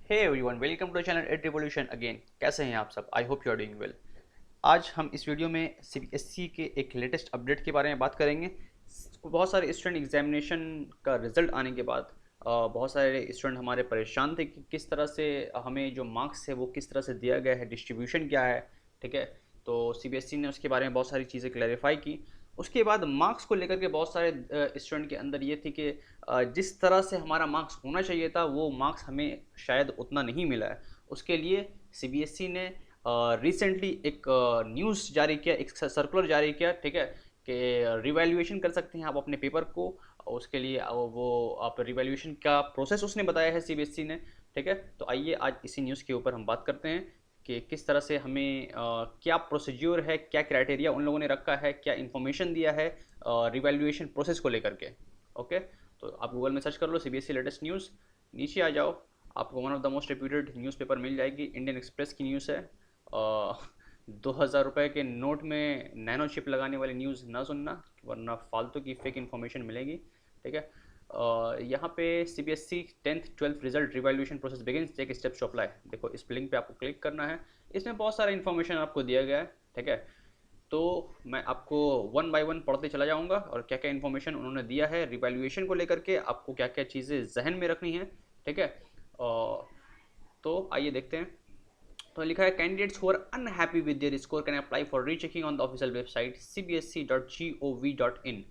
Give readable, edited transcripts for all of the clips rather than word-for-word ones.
Hey everyone, welcome to channel at revolution again. कैसे हैं आप सब? I hope you are doing well. आज हम इस वीडियो में सीबीएसई के एक लेटेस्ट अपडेट के बारे में बात करेंगे। बहुत सारे स्टूडेंट एग्जामिनेशन का रिजल्ट आने के बाद बहुत सारे स्टूडेंट हमारे परेशान थे कि किस तरह से हमें जो मार्क्स है वो किस तरह से दिया गया है, डिस्ट्रीब्यूशन क्या है। ठीक है, तो सीबीएसई ने उसके बारे में बहुत सारी चीज़ें क्लैरिफाई की। उसके बाद मार्क्स को लेकर के बहुत सारे स्टूडेंट के अंदर ये थी कि जिस तरह से हमारा मार्क्स होना चाहिए था वो मार्क्स हमें शायद उतना नहीं मिला है। उसके लिए सीबीएसई ने रिसेंटली एक न्यूज़ जारी किया, एक सर्कुलर जारी किया। ठीक है, कि रिवैल्यूएशन कर सकते हैं आप अपने पेपर को। उसके लिए वो आप रिवैल्यूएशन का प्रोसेस उसने बताया है सीबीएसई ने। ठीक है, तो आइए आज इसी न्यूज़ के ऊपर हम बात करते हैं कि किस तरह से हमें क्या प्रोसीज्योर है, क्या क्राइटेरिया उन लोगों ने रखा है, क्या इन्फॉर्मेशन दिया है रिवैल्यूएशन प्रोसेस को लेकर के। ओके, तो आप गूगल में सर्च कर लो सीबीएसई लेटेस्ट न्यूज़, नीचे आ जाओ, आपको one of the most reputed newspaper मिल जाएगी। इंडियन एक्सप्रेस की न्यूज़ है। 2000 रुपये के नोट में नैनो चिप लगाने वाली न्यूज़ ना सुनना, वरना फालतू की फेक इन्फॉर्मेशन मिलेगी। ठीक है, यहाँ पे CBSE 10th 12th result revaluation process begins, take steps to apply. देखो, इस लिंक पे आपको क्लिक करना है। इसमें बहुत सारा इन्फॉर्मेशन आपको दिया गया है। ठीक है, तो मैं आपको वन बाय वन पढ़ते चला जाऊंगा और क्या क्या इन्फॉर्मेशन उन्होंने दिया है रिवैल्यूएशन को लेकर के, आपको क्या क्या चीज़ें जहन में रखनी है। ठीक है, तो आइए देखते हैं। तो लिखा है, candidates who are unhappy with their score can apply for rechecking on the official website cbsc.gov.in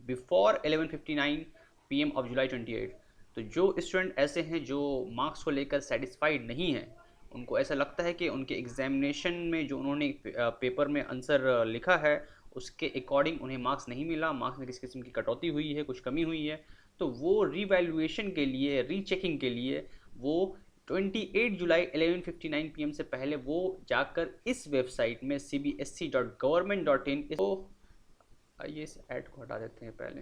before 11:59 PM of July 28। तो जो स्टूडेंट ऐसे हैं जो मार्क्स को लेकर सेटिस्फाइड नहीं हैं, उनको ऐसा लगता है कि उनके एग्जामिनेशन में जो उन्होंने पेपर में आंसर लिखा है उसके अकॉर्डिंग उन्हें मार्क्स नहीं मिला, मार्क्स में किसी किस्म की कटौती हुई है, कुछ कमी हुई है, तो वो रीवैल्यूएशन के लिए, रीचेकिंग के लिए वो 28 जुलाई 11:59 PM से पहले वो जाकर इस वेबसाइट में cbsc.government.in, तो आइए इस ऐड को हटा देते हैं पहले,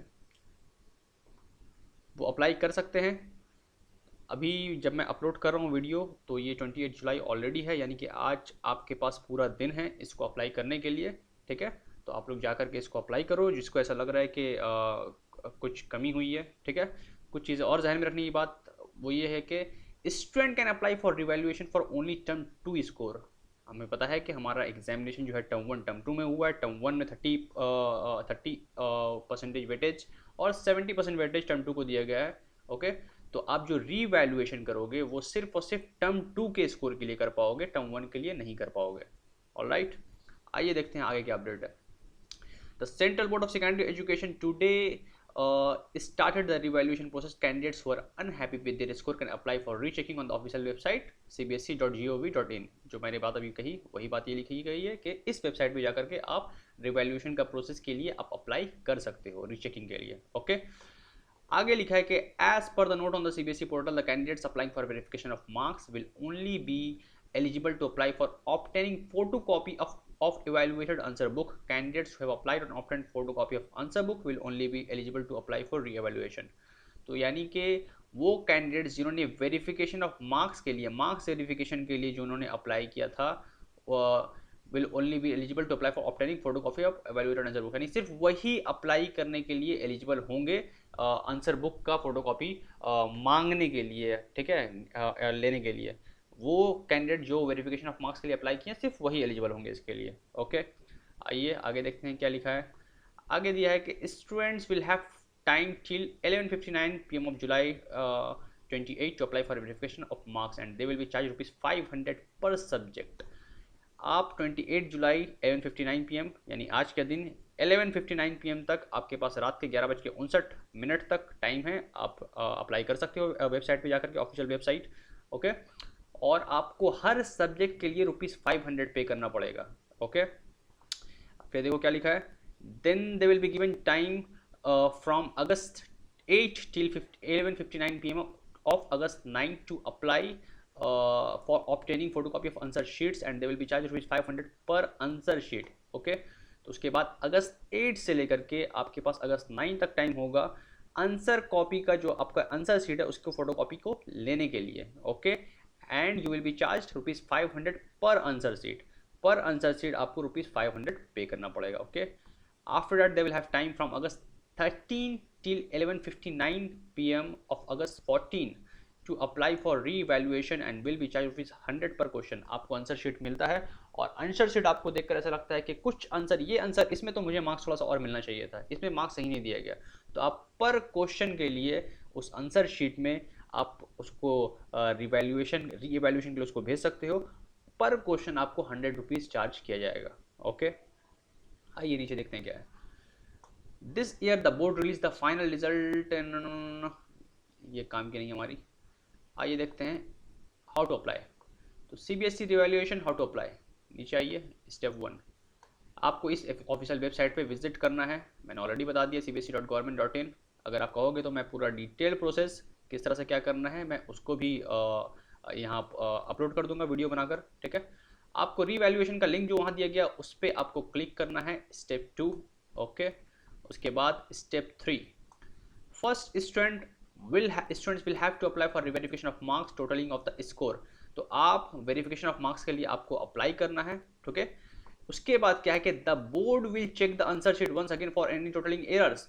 वो अप्लाई कर सकते हैं। अभी जब मैं अपलोड कर रहा हूँ वीडियो तो ये 28 जुलाई ऑलरेडी है, यानी कि आज आपके पास पूरा दिन है इसको अप्लाई करने के लिए। ठीक है, तो आप लोग जा कर के इसको अप्लाई करो जिसको ऐसा लग रहा है कि कुछ कमी हुई है। ठीक है, कुछ चीज़ें और जहन में रखने की बात वो ये है कि student can apply for revaluation for only term 2 score. हमें पता है कि हमारा एग्जामिनेशन जो है टर्म 1 टर्म 2 में हुआ है। टर्म 1 में 30% वेटेज और 70% वेटेज टर्म 2 को दिया गया है। ओके, तो आप जो रीवैल्यूएशन करोगे वो सिर्फ और सिर्फ टर्म 2 के स्कोर के लिए कर पाओगे, टर्म 1 के लिए नहीं कर पाओगे। ऑलराइट, आइए देखते हैं आगे क्या अपडेट है। The Central Board of Secondary Education today started the revaluation process. Candidates who are unhappy with their score can apply for rechecking on the official website cbsc.gov.in। जो मैंने बात अभी कही वही बात ये लिखी गई है कि इस वेबसाइट पे जाकर के आप रिवैल्यूएशन का प्रोसेस के लिए आप अप्लाई कर सकते हो रीचेकिंग के लिए। ओके, आगे लिखा है कि as per the note on the CBSE portal the candidates applying for verification of marks will only be eligible to apply for obtaining photocopy of evaluated answer book. Candidates who have applied and obtained photocopy of answer book will only be eligible to apply for re-evaluation। तो यानी कि वो candidates जिन्होंने verification of marks के लिए, marks verification के लिए जो उन्होंने अप्लाई किया था, will only be eligible to apply for obtaining photocopy of evaluated answer book. यानी सिर्फ वही अप्लाई करने के लिए एलिजिबल होंगे आंसर बुक का फोटोकॉपी मांगने के लिए। ठीक है, लेने के लिए वो कैंडिडेट जो वेरिफिकेशन ऑफ मार्क्स के लिए अप्लाई किए सिर्फ वही एलिजिबल होंगे इसके लिए। ओके, आइए आगे देखते हैं क्या लिखा है। आगे दिया है कि students will have time till 11:59 PM of July 28 to apply for verification of marks and they will be charge ₹500 per subject. आप 28 जुलाई 11:59 PM यानी आज के दिन 11:59 PM तक आपके पास रात के 11:59 तक टाइम है। आप अप्लाई कर सकते हो वेबसाइट पे जाकर के, ऑफिशियल वेबसाइट। ओके, और आपको हर सब्जेक्ट के लिए ₹500 पे करना पड़ेगा। ओके, फिर देखो क्या लिखा है। Then they will be given time from August 8 till 11:59 PM of August 9 to apply for obtaining photocopy of answer sheets and they will be charge ₹500 per answer sheet. Okay, तो उसके बाद अगस्त 8 से लेकर के आपके पास अगस्त 9 तक टाइम होगा आंसर कॉपी का, जो आपका आंसर शीट है उसको फोटोकॉपी को लेने के लिए। Okay, and you will be charge ₹500 per answer sheet. Per answer sheet आपको ₹500 पे करना पड़ेगा। Okay, after that they will have time from August 13 till 11:59 PM of August 14 to apply for reevaluation and will be charge rupees 100 per question. आपको answer sheet मिलता है और answer sheet आपको देखकर ऐसा लगता है कि कुछ आंसर, ये आंसर इसमें तो मुझे मार्क्स थोड़ा सा और मिलना चाहिए था, इसमें मार्क्स सही नहीं दिया गया, तो आप पर क्वेश्चन के लिए उस आंसर शीट में आप उसको री इवैल्यूएशन के लिए उसको भेज सकते हो। पर क्वेश्चन आपको 100 रुपीज़ चार्ज किया जाएगा। ओके, आइए नीचे देखते हैं क्या है। This year the board release the final result, ये काम की नहीं हमारी। आइए देखते हैं हाउ टू अप्लाई। तो CBSE revaluation how to apply, नीचे आइए। स्टेप 1, आपको इस ऑफिशियल वेबसाइट पे विजिट करना है। मैंने ऑलरेडी बता दिया cbse.government.in। अगर आप कहोगे तो मैं पूरा डिटेल प्रोसेस किस तरह से क्या करना है मैं उसको भी यहाँ अपलोड कर दूंगा वीडियो बनाकर, ठीक है। आपको रीवैल्यूएशन का लिंक जो वहाँ दिया गया उस पर आपको क्लिक करना है, स्टेप 2। ओके, उसके बाद step 3, first students will have to apply for verification of marks totalling of the score. तो आप वेरिफिकेशन ऑफ मार्क्स के लिए आपको अप्लाई करना है, ठीक है। उसके बाद क्या है कि the board will check the answer sheet once again for any totalling errors.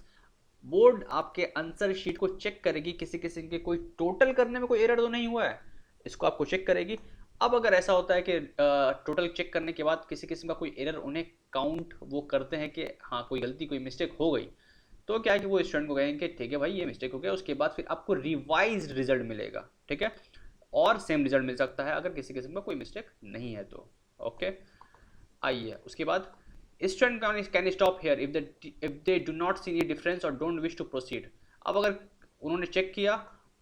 Board आपके आंसर शीट को चेक करेगी, किसी किसी के कोई टोटल करने में कोई एरर तो नहीं हुआ है, इसको आपको चेक करेगी। अब अगर ऐसा होता है कि टोटल चेक करने के बाद किसी किस्म का कोई एरर उन्हें काउंट वो करते हैं कि हाँ कोई गलती कोई मिस्टेक हो गई, तो क्या है कि वो स्टूडेंट को कहेंगे कि ठीक है भाई ये मिस्टेक हो गया। उसके बाद फिर आपको रिवाइज्ड रिजल्ट मिलेगा, ठीक है, और सेम रिजल्ट मिल सकता है अगर किसी किस्म का कोई मिस्टेक नहीं है तो। ओके, आइए उसके बाद student can stop here if they do not see any difference और डोंट विश टू प्रोसीड। अब अगर उन्होंने चेक किया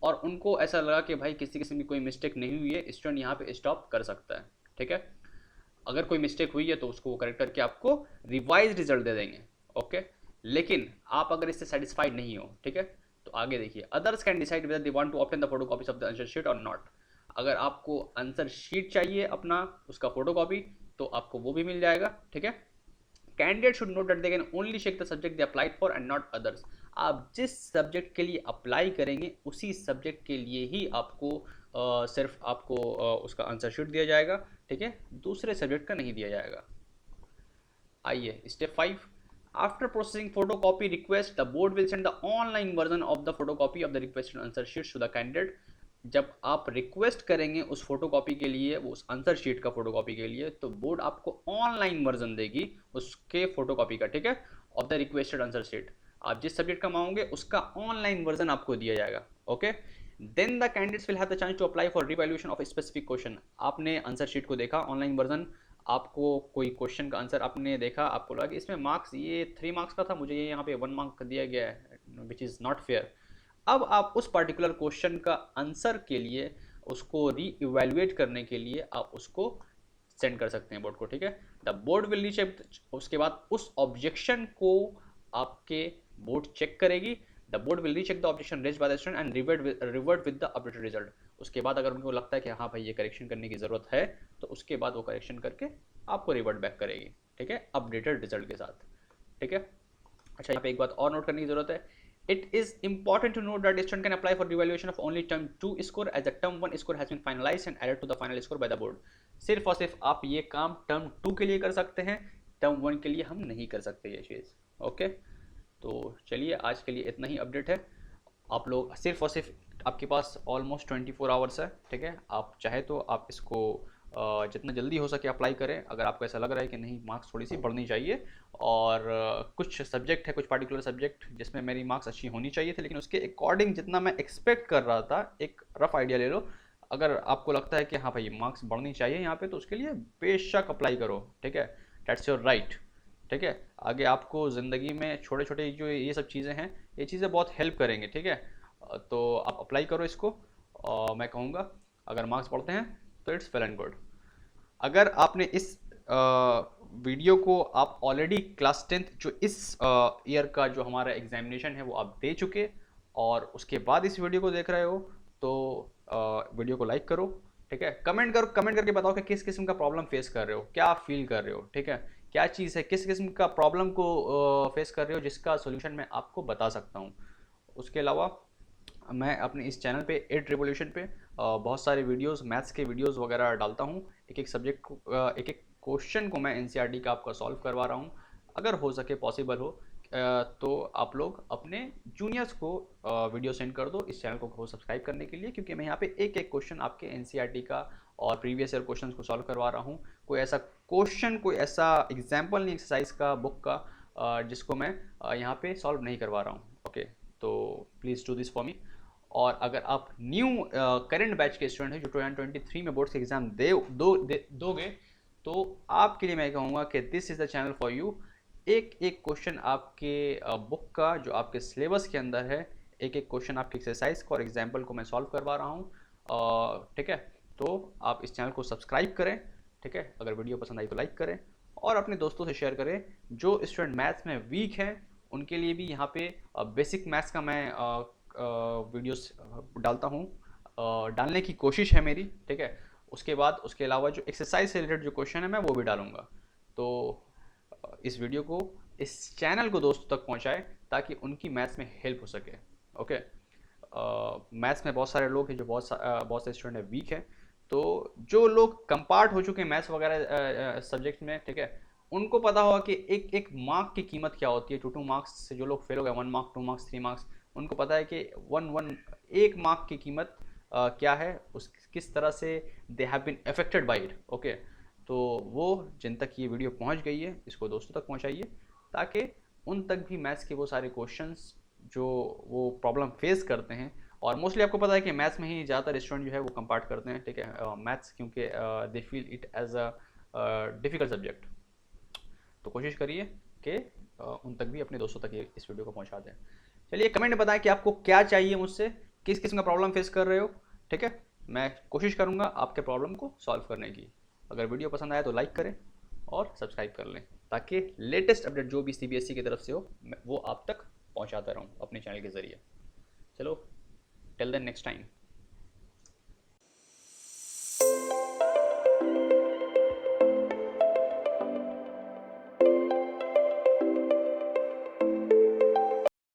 और उनको ऐसा लगा कि भाई किसी किस्म की कोई मिस्टेक नहीं हुई है, स्टूडेंट यहाँ पे स्टॉप कर सकता है, ठीक है। अगर कोई मिस्टेक हुई है तो उसको वो करेक्ट करके आपको रिवाइज रिजल्ट दे देंगे। ओके, लेकिन आप अगर इससे सेटिस्फाइड नहीं हो, ठीक है, तो आगे देखिए, others can decide whether they want to obtain the photocopies of the answer sheet और नॉट। अगर आपको आंसर शीट चाहिए अपना उसका फोटोकॉपी तो आपको वो भी मिल जाएगा, ठीक है। Candidate should note that they can only check the subject they applied for and not others. आप जिस सब्जेक्ट के लिए अप्लाई करेंगे उसी सब्जेक्ट के लिए ही आपको सिर्फ आपको उसका आंसर शीट दिया जाएगा, ठीक है, दूसरे सब्जेक्ट का नहीं दिया जाएगा। आइए step 5, after processing photocopy request the board will send the online version of the photocopy of the requested answer sheets to the candidate। जब आप रिक्वेस्ट करेंगे उस फोटोकॉपी के लिए, वो उस आंसर शीट का फोटोकॉपी के लिए, तो बोर्ड आपको ऑनलाइन वर्जन देगी उसके फोटोकॉपी का, ठीक है, of the requested answer sheet. आप जिस सब्जेक्ट का मांगोगे उसका ऑनलाइन वर्जन आपको दिया जाएगा। Okay, then the candidates will have the chance to apply for revaluation of specific question. आपने आंसर शीट को देखा ऑनलाइन वर्जन, आपको कोई क्वेश्चन का आंसर आपने देखा, आपको लगा कि इसमें मार्क्स ये 3 मार्क्स का था, मुझे ये यहाँ पे 1 मार्क दिया गया है, विच इज़ नॉट फेयर। अब आप उस पर्टिकुलर क्वेश्चन का आंसर के लिए उसको री इवैल्यूएट करने के लिए आप उसको सेंड कर सकते हैं बोर्ड को, ठीक है। द बोर्ड विल रीचेक, उसके बाद उस ऑब्जेक्शन को आपके बोर्ड चेक करेगी। The board will recheck the objection raised by the student and revert with the updated result. उसके बाद अगर उनको लगता है कि हाँ भाई ये करेक्शन करने की ज़रूरत है तो उसके बाद वो करेक्शन करके आपको रिवर्ट बैक करेगी, ठीक है, अपडेटेड रिजल्ट के साथ, ठीक है। अच्छा, यहाँ पे एक बात और नोट करने की जरूरत है। It is important to note that student can apply for revaluation of only term 2 score as the term 1 score has been finalized and added to the final score by the board। सिर्फ और सिर्फ आप ये काम term 2 के लिए कर सकते हैं, टर्म 1 के लिए हम नहीं कर सकते ये चीज़। ओके, तो चलिए आज के लिए इतना ही अपडेट है। आप लोग सिर्फ और सिर्फ आपके पास ऑलमोस्ट 24 आवर्स है, ठीक है। आप चाहे तो आप इसको जितना जल्दी हो सके अप्लाई करें। अगर आपको ऐसा लग रहा है कि नहीं मार्क्स थोड़ी सी बढ़नी चाहिए और कुछ सब्जेक्ट है, कुछ पार्टिकुलर सब्जेक्ट जिसमें मेरी मार्क्स अच्छी होनी चाहिए थी लेकिन उसके अकॉर्डिंग जितना मैं एक्सपेक्ट कर रहा था, एक रफ आइडिया ले लो। अगर आपको लगता है कि हाँ भाई मार्क्स बढ़नी चाहिए यहाँ पे, तो उसके लिए बेशक अप्लाई करो, ठीक है, दैट्स योर राइट, ठीक है। आगे आपको ज़िंदगी में छोटे छोटे जो ये सब चीज़ें हैं, ये चीज़ें बहुत हेल्प करेंगे, ठीक है। तो आप अप्लाई करो इसको, मैं कहूँगा अगर मार्क्स बढ़ते हैं तो इट्स वेल एंड गुड। अगर आपने इस वीडियो को आप ऑलरेडी क्लास 10th जो इस ईयर का जो हमारा एग्जामिनेशन है वो आप दे चुके और उसके बाद इस वीडियो को देख रहे हो, तो वीडियो को लाइक करो, ठीक है। कमेंट करो, कमेंट करके बताओ कि किस किस्म का प्रॉब्लम फेस कर रहे हो, क्या फील कर रहे हो, ठीक है, क्या चीज़ है, किस किस्म का प्रॉब्लम को फेस कर रहे हो जिसका सोल्यूशन मैं आपको बता सकता हूँ। उसके अलावा मैं अपने इस चैनल पे एड रिवोल्यूशन पे बहुत सारे वीडियोस, मैथ्स के वीडियोस वगैरह डालता हूँ। एक एक सब्जेक्ट को, एक एक क्वेश्चन को मैं एनसीईआरटी का आपका सॉल्व करवा रहा हूँ। अगर हो सके, पॉसिबल हो तो आप लोग अपने जूनियर्स को वीडियो सेंड कर दो इस चैनल को सब्सक्राइब करने के लिए, क्योंकि मैं यहाँ पे एक एक क्वेश्चन आपके एनसीईआरटी का और प्रीवियस ईयर क्वेश्चंस को सॉल्व करवा रहा हूँ। कोई ऐसा क्वेश्चन, कोई ऐसा एग्जाम्पल नहीं एक्सरसाइज का बुक का जिसको मैं यहाँ पे सॉल्व नहीं करवा रहा हूँ। ओके, तो please do this for me. और अगर आप न्यू करंट बैच के स्टूडेंट हैं जो 2023 में बोर्ड्स के एग्जाम दोगे, तो आपके लिए मैं कहूँगा कि this is the channel for you. एक एक क्वेश्चन आपके बुक का जो आपके सिलेबस के अंदर है, एक एक क्वेश्चन आपके एक्सरसाइज को और एग्जाम्पल को मैं सॉल्व करवा रहा हूँ। ठीक है, तो आप इस चैनल को सब्सक्राइब करें। ठीक है, अगर वीडियो पसंद आई तो लाइक करें और अपने दोस्तों से शेयर करें। जो स्टूडेंट मैथ्स में वीक हैं उनके लिए भी यहाँ पे बेसिक मैथ्स का मैं वीडियोस डालता हूँ, डालने की कोशिश है मेरी। ठीक है, उसके बाद उसके अलावा जो एक्सरसाइज से रिलेटेड जो क्वेश्चन है मैं वो भी डालूंगा। तो इस वीडियो को, इस चैनल को दोस्तों तक पहुंचाएं ताकि उनकी मैथ्स में हेल्प हो सके। ओके, मैथ्स में बहुत सारे लोग हैं जो बहुत से स्टूडेंट है वीक है, तो जो लोग कंपार्ट हो चुके हैं मैथ्स वगैरह सब्जेक्ट में, ठीक है, उनको पता होगा कि एक एक मार्क की कीमत क्या होती है। 2 मार्क्स से जो लोग फेल हो गए, 1 मार्क, 2 मार्क्स, 3 मार्क्स, उनको पता है कि एक मार्क की कीमत क्या है, उस किस तरह से they have been affected by it. Okay, तो वो जिन तक ये वीडियो पहुंच गई है इसको दोस्तों तक पहुंचाइए ताकि उन तक भी मैथ्स के वो सारे क्वेश्चंस जो वो प्रॉब्लम फेस करते हैं, और मोस्टली आपको पता है कि मैथ्स में ही ज़्यादातर स्टूडेंट जो है वो कंपार्ट करते हैं। ठीक है, मैथ्स क्योंकि they feel it as a difficult subject. तो कोशिश करिए कि उन तक भी अपने दोस्तों तक ये इस वीडियो को पहुंचा दें। चलिए कमेंट में बताएं कि आपको क्या चाहिए मुझसे, किस किस्म का प्रॉब्लम फेस कर रहे हो। ठीक है, मैं कोशिश करूंगा आपके प्रॉब्लम को सॉल्व करने की। अगर वीडियो पसंद आया तो लाइक करें और सब्सक्राइब कर लें ताकि लेटेस्ट अपडेट जो भी सीबीएसई की तरफ से हो वो आप तक पहुंचाता रहूं अपने चैनल के ज़रिए। चलो, टिल देन नेक्स्ट टाइम।